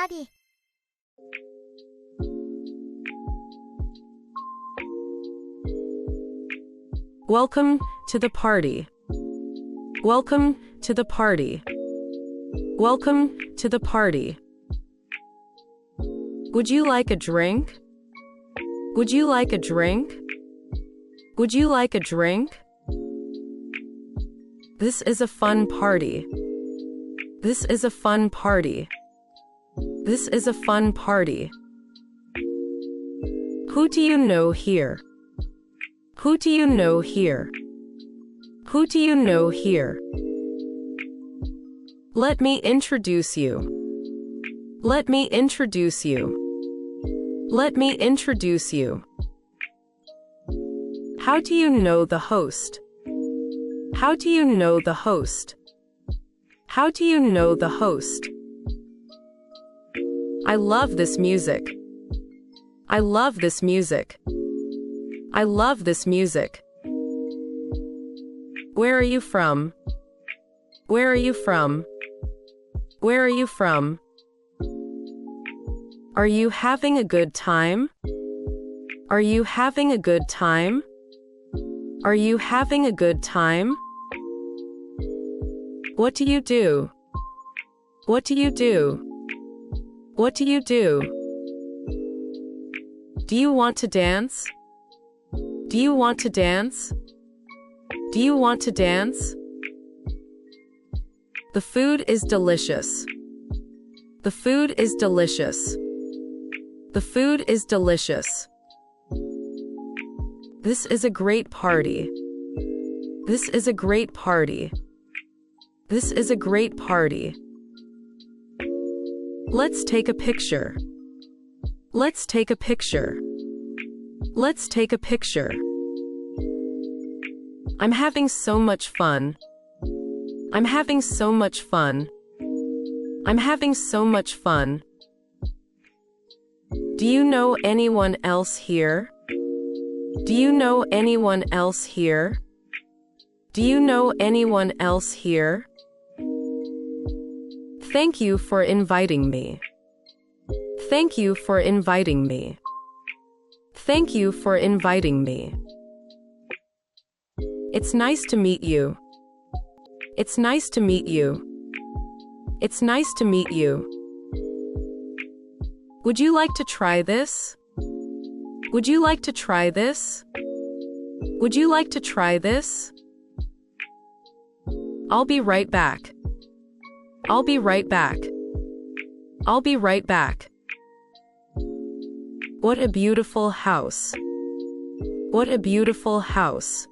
party. Welcome to the party. Welcome to the party. Welcome to the party. Would you like a drink? Would you like a drink? Would you like a drink? This is a fun party. This is a fun party. This is a fun party. Who do you know here? Who do you know here? Who do you know here? Let me introduce you. Let me introduce you. Let me introduce you. How do you know the host? How do you know the host? How do you know the host? I love this music. I love this music. I love this music. Where are you from? Where are you from? Where are you from? Are you having a good time? Are you having a good time? Are you having a good time? What do you do? What do you do? What do you do? Do you want to dance? Do you want to dance? Do you want to dance? The food is delicious. The food is delicious. The food is delicious. This is a great party. This is a great party. This is a great party. Let's take a picture. Let's take a picture. Let's take a picture. I'm having so much fun. I'm having so much fun. I'm having so much fun. Do you know anyone else here? Do you know anyone else here? Do you know anyone else here? Thank you for inviting me. Thank you for inviting me. Thank you for inviting me. It's nice to meet you. It's nice to meet you. It's nice to meet you. Would you like to try this? Would you like to try this? Would you like to try this? I'll be right back. I'll be right back. I'll be right back. What a beautiful house. What a beautiful house.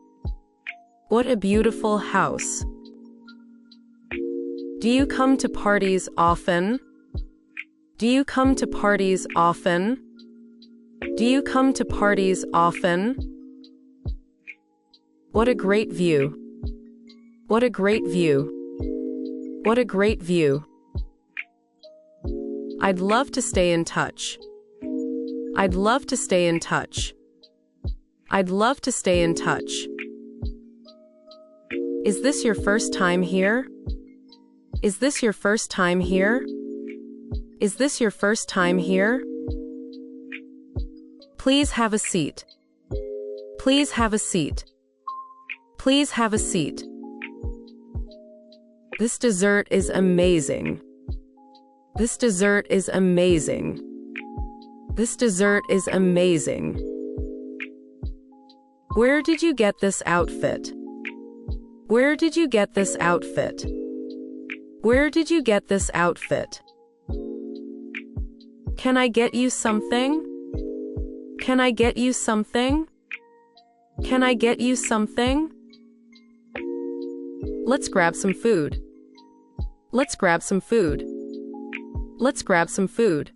What a beautiful house. Do you come to parties often? Do you come to parties often? Do you come to parties often? What a great view. What a great view. What a great view. I'd love to stay in touch. I'd love to stay in touch. I'd love to stay in touch. Is this your first time here? Is this your first time here? Is this your first time here? Please have a seat. Please have a seat. Please have a seat. This dessert is amazing. This dessert is amazing. This dessert is amazing. Where did you get this outfit? Where did you get this outfit? Where did you get this outfit? Can I get you something? Can I get you something? Can I get you something? Let's grab some food. Let's grab some food. Let's grab some food.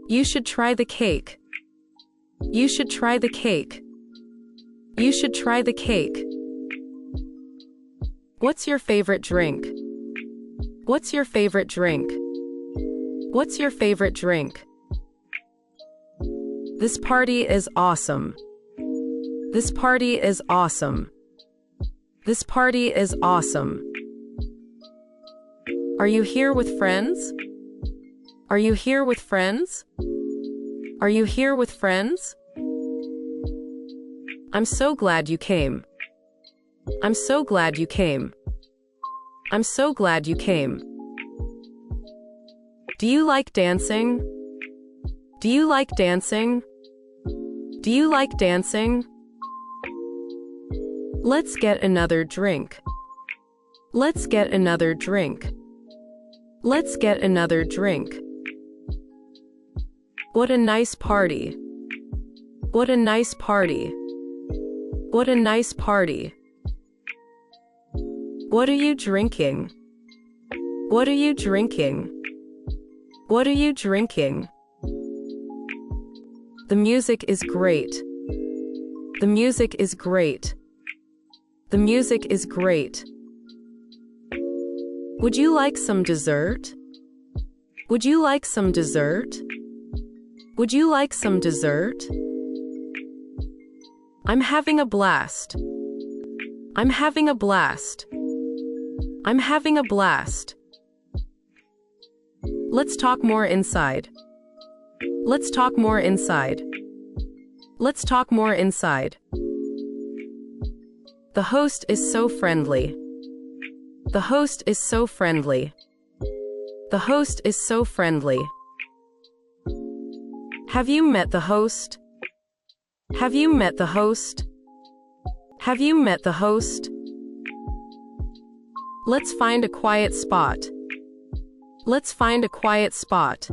You should try the cake. You should try the cake. You should try the cake. What's your favorite drink? What's your favorite drink? What's your favorite drink? This party is awesome. This party is awesome. This party is awesome. Are you here with friends? Are you here with friends? Are you here with friends? I'm so glad you came. I'm so glad you came. I'm so glad you came. Do you like dancing? Do you like dancing? Do you like dancing? Let's get another drink. Let's get another drink. Let's get another drink. What a nice party. What a nice party. What a nice party. What are you drinking? What are you drinking? What are you drinking? The music is great. The music is great. The music is great. Would you like some dessert? Would you like some dessert? Would you like some dessert? I'm having a blast. I'm having a blast. I'm having a blast. Let's talk more inside. Let's talk more inside. Let's talk more inside. The host is so friendly. The host is so friendly. The host is so friendly. Have you met the host? Have you met the host? Have you met the host? Let's find a quiet spot. Let's find a quiet spot.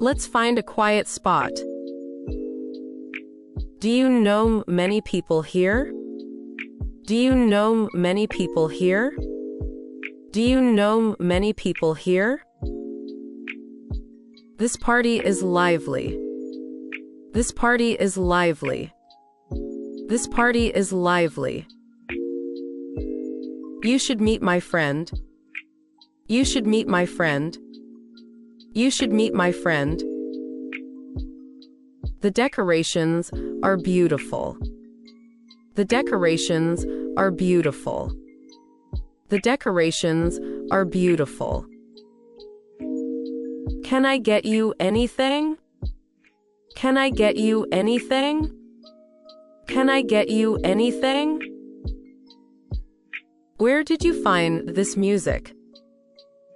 Let's find a quiet spot. Do you know many people here? Do you know many people here? Do you know many people here? This party is lively. This party is lively. This party is lively. You should meet my friend. You should meet my friend. You should meet my friend. The decorations are beautiful. The decorations are beautiful. The decorations are beautiful. Can I get you anything? Can I get you anything? Can I get you anything? Where did you find this music?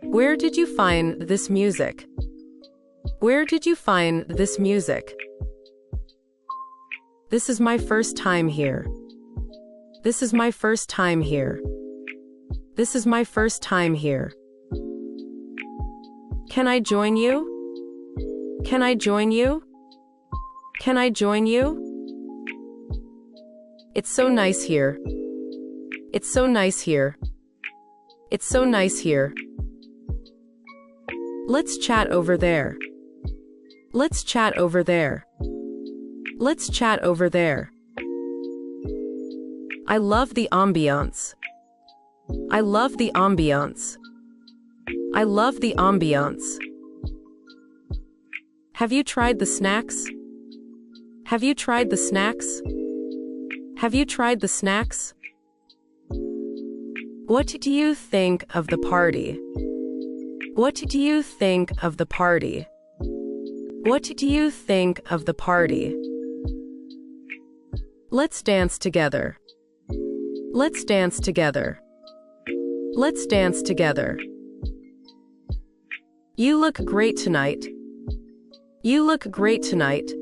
Where did you find this music? Where did you find this music? This is my first time here. This is my first time here. This is my first time here. Can I join you? Can I join you? Can I join you? It's so nice here. It's so nice here. It's so nice here. Let's chat over there. Let's chat over there. Let's chat over there. I love the ambiance. I love the ambiance. I love the ambiance. Have you tried the snacks? Have you tried the snacks? Have you tried the snacks? What do you think of the party? What do you think of the party? What do you think of the party? Let's dance together. Let's dance together. Let's dance together. You look great tonight. You look great tonight.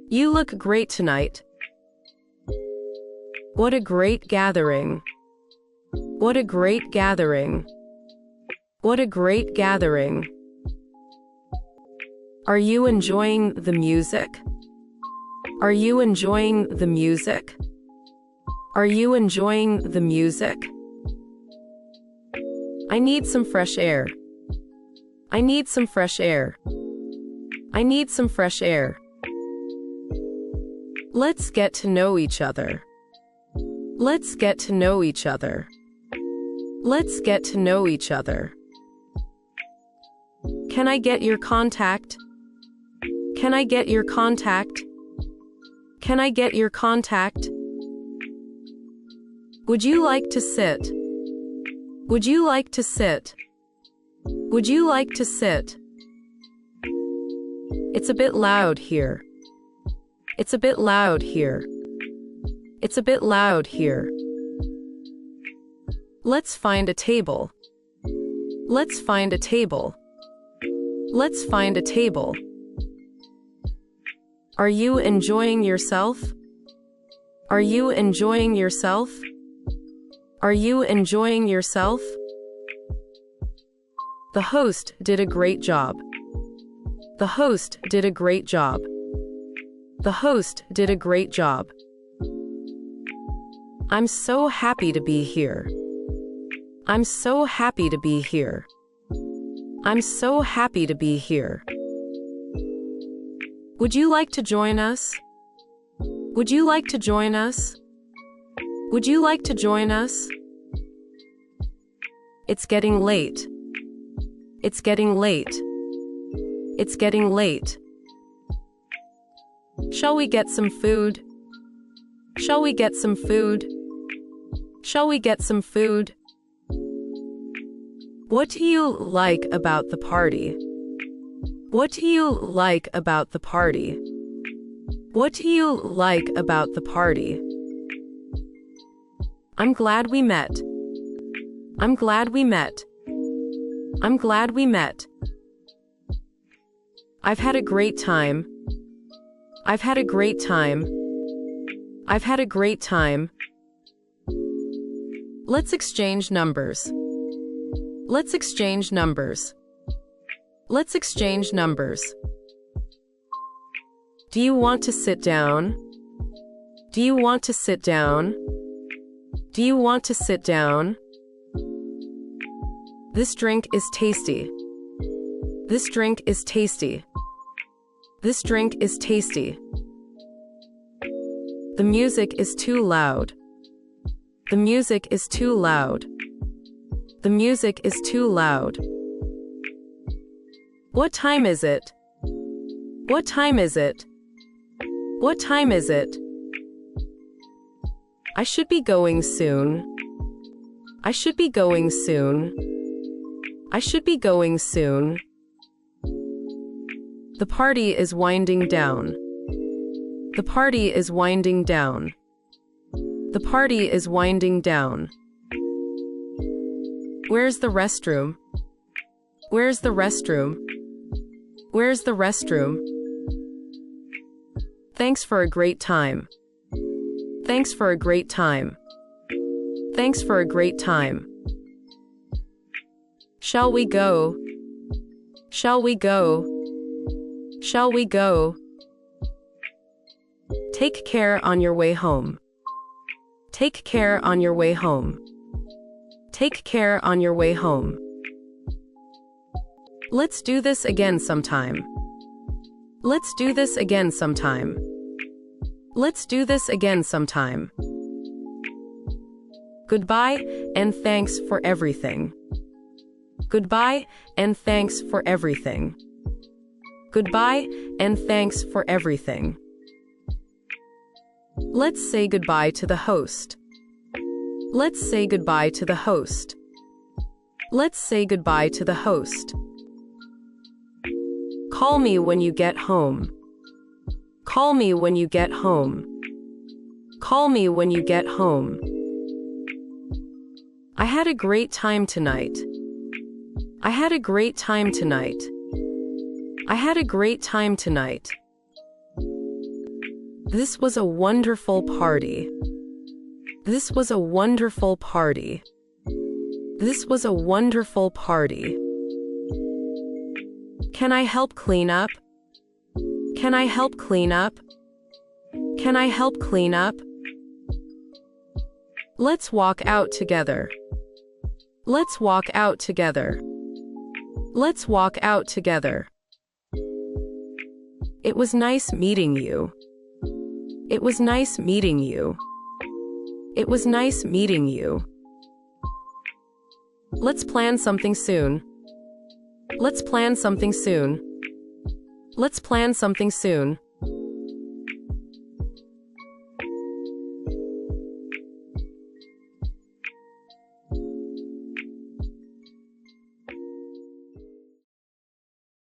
You look great tonight. What a great gathering. What a great gathering. What a great gathering. Are you enjoying the music? Are you enjoying the music? Are you enjoying the music? I need some fresh air. I need some fresh air. I need some fresh air. Let's get to know each other. Let's get to know each other. Let's get to know each other. Can I get your contact? Can I get your contact? Can I get your contact? Would you like to sit? Would you like to sit? Would you like to sit? It's a bit loud here. It's a bit loud here. It's a bit loud here. Let's find a table. Let's find a table. Let's find a table. Are you enjoying yourself? Are you enjoying yourself? Are you enjoying yourself? The host did a great job. The host did a great job. The host did a great job. I'm so happy to be here. I'm so happy to be here. I'm so happy to be here. Would you like to join us? Would you like to join us? Would you like to join us? It's getting late. It's getting late. It's getting late. Shall we get some food? Shall we get some food? Shall we get some food? What do you like about the party? What do you like about the party? What do you like about the party? I'm glad we met. I'm glad we met. I'm glad we met. I've had a great time. I've had a great time. I've had a great time. Let's exchange numbers. Let's exchange numbers. Let's exchange numbers. Do you want to sit down? Do you want to sit down? Do you want to sit down? This drink is tasty. This drink is tasty. This drink is tasty. The music is too loud. The music is too loud. The music is too loud. What time is it? What time is it? What time is it? I should be going soon. I should be going soon. I should be going soon. The party is winding down. The party is winding down. The party is winding down. Where's the restroom? Where's the restroom? Where's the restroom? Thanks for a great time. Thanks for a great time. Thanks for a great time. Shall we go? Shall we go? Shall we go? Take care on your way home. Take care on your way home. Take care on your way home. Let's do this again sometime. Let's do this again sometime. Let's do this again sometime. Goodbye, and thanks for everything. Goodbye, and thanks for everything. Goodbye, and thanks for everything. Let's say goodbye to the host. Let's say goodbye to the host. Let's say goodbye to the host. Call me when you get home. Call me when you get home. Call me when you get home. I had a great time tonight. I had a great time tonight. I had a great time tonight. This was a wonderful party. This was a wonderful party. This was a wonderful party. Can I help clean up? Can I help clean up? Can I help clean up? Let's walk out together. Let's walk out together. Let's walk out together. It was nice meeting you. It was nice meeting you. It was nice meeting you. Let's plan something soon. Let's plan something soon. Let's plan something soon.